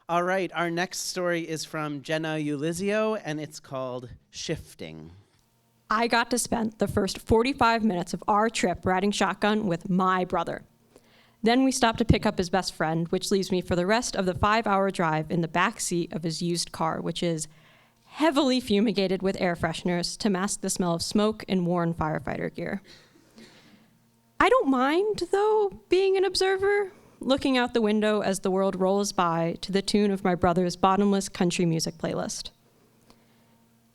All right, our next story is from Jenna Ulizio, and it's called Shifting. I got to spend the first 45 minutes of our trip riding shotgun with my brother. Then we stopped to pick up his best friend, which leaves me for the rest of the 5-hour drive in the back seat of his used car, which is heavily fumigated with air fresheners to mask the smell of smoke and worn firefighter gear. I don't mind, though, being an observer, looking out the window as the world rolls by to the tune of my brother's bottomless country music playlist.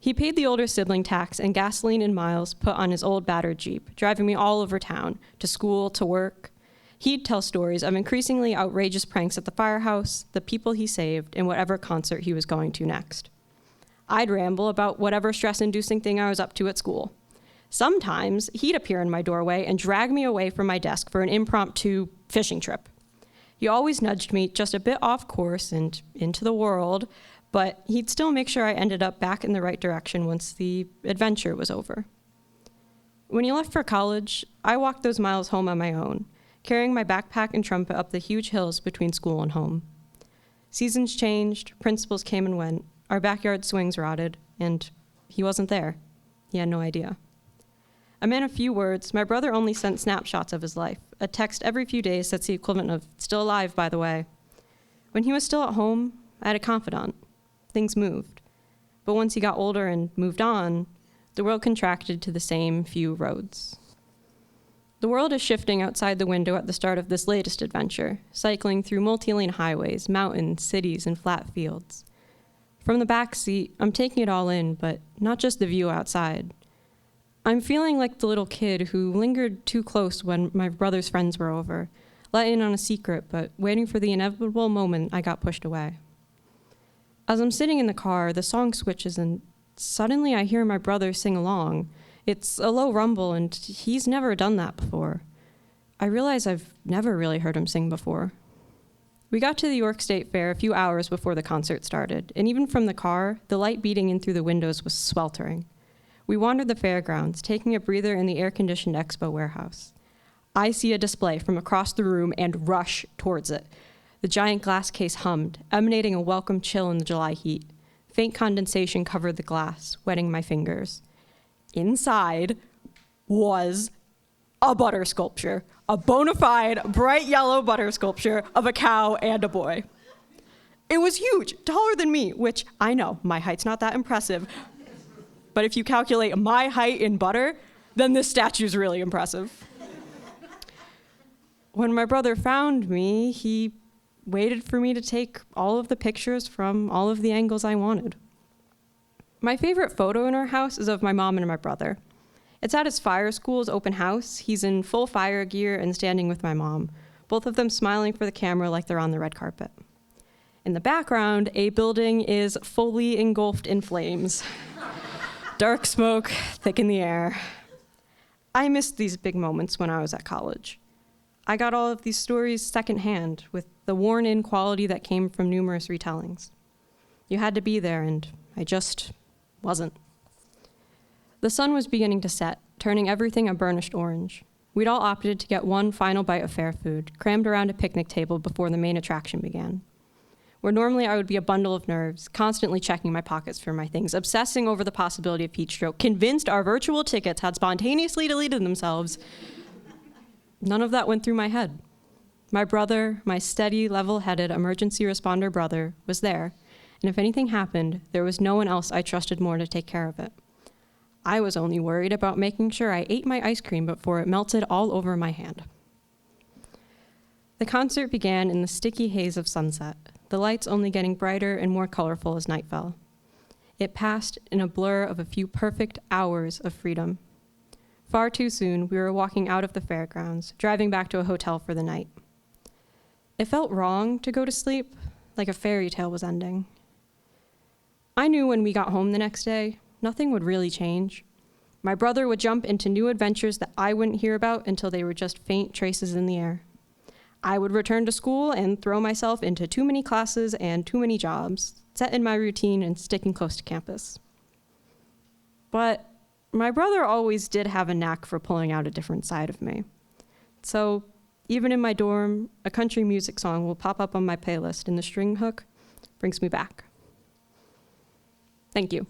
He paid the older sibling tax and gasoline and miles put on his old battered Jeep, driving me all over town, to school, to work. He'd tell stories of increasingly outrageous pranks at the firehouse, the people he saved, and whatever concert he was going to next. I'd ramble about whatever stress-inducing thing I was up to at school. Sometimes he'd appear in my doorway and drag me away from my desk for an impromptu fishing trip. He always nudged me just a bit off course and into the world, but he'd still make sure I ended up back in the right direction once the adventure was over. When he left for college, I walked those miles home on my own, carrying my backpack and trumpet up the huge hills between school and home. Seasons changed, principals came and went, our backyard swings rotted, and he wasn't there. He had no idea. A man of few words, my brother only sent snapshots of his life, a text every few days that's the equivalent of, "Still alive, by the way." When he was still at home, I had a confidant. Things moved. But once he got older and moved on, the world contracted to the same few roads. The world is shifting outside the window at the start of this latest adventure, cycling through multi-lane highways, mountains, cities, and flat fields. From the back seat, I'm taking it all in, but not just the view outside. I'm feeling like the little kid who lingered too close when my brother's friends were over, let in on a secret, but waiting for the inevitable moment I got pushed away. As I'm sitting in the car, the song switches and suddenly I hear my brother sing along. It's a low rumble and he's never done that before. I realize I've never really heard him sing before. We got to the York State Fair a few hours before the concert started, and even from the car, the light beating in through the windows was sweltering. We wandered the fairgrounds, taking a breather in the air-conditioned expo warehouse. I see a display from across the room and rush towards it. The giant glass case hummed, emanating a welcome chill in the July heat. Faint condensation covered the glass, wetting my fingers. Inside was a butter sculpture, a bona fide bright yellow butter sculpture of a cow and a boy. It was huge, taller than me, which I know, my height's not that impressive. But if you calculate my height in butter, then this statue's really impressive. When my brother found me, he waited for me to take all of the pictures from all of the angles I wanted. My favorite photo in our house is of my mom and my brother. It's at his fire school's open house. He's in full fire gear and standing with my mom, both of them smiling for the camera like they're on the red carpet. In the background, a building is fully engulfed in flames. Dark smoke, thick in the air. I missed these big moments when I was at college. I got all of these stories secondhand with the worn-in quality that came from numerous retellings. You had to be there, and I just wasn't. The sun was beginning to set, turning everything a burnished orange. We'd all opted to get one final bite of fair food, crammed around a picnic table before the main attraction began. Where normally I would be a bundle of nerves, constantly checking my pockets for my things, obsessing over the possibility of heat stroke, convinced our virtual tickets had spontaneously deleted themselves. None of that went through my head. My brother, my steady, level-headed emergency responder brother, was there, and if anything happened, there was no one else I trusted more to take care of it. I was only worried about making sure I ate my ice cream before it melted all over my hand. The concert began in the sticky haze of sunset, the lights only getting brighter and more colorful as night fell. It passed in a blur of a few perfect hours of freedom. Far too soon, we were walking out of the fairgrounds, driving back to a hotel for the night. It felt wrong to go to sleep, like a fairy tale was ending. I knew when we got home the next day, nothing would really change. My brother would jump into new adventures that I wouldn't hear about until they were just faint traces in the air. I would return to school and throw myself into too many classes and too many jobs, set in my routine and sticking close to campus. But my brother always did have a knack for pulling out a different side of me. So even in my dorm, a country music song will pop up on my playlist and the string hook, brings me back. Thank you.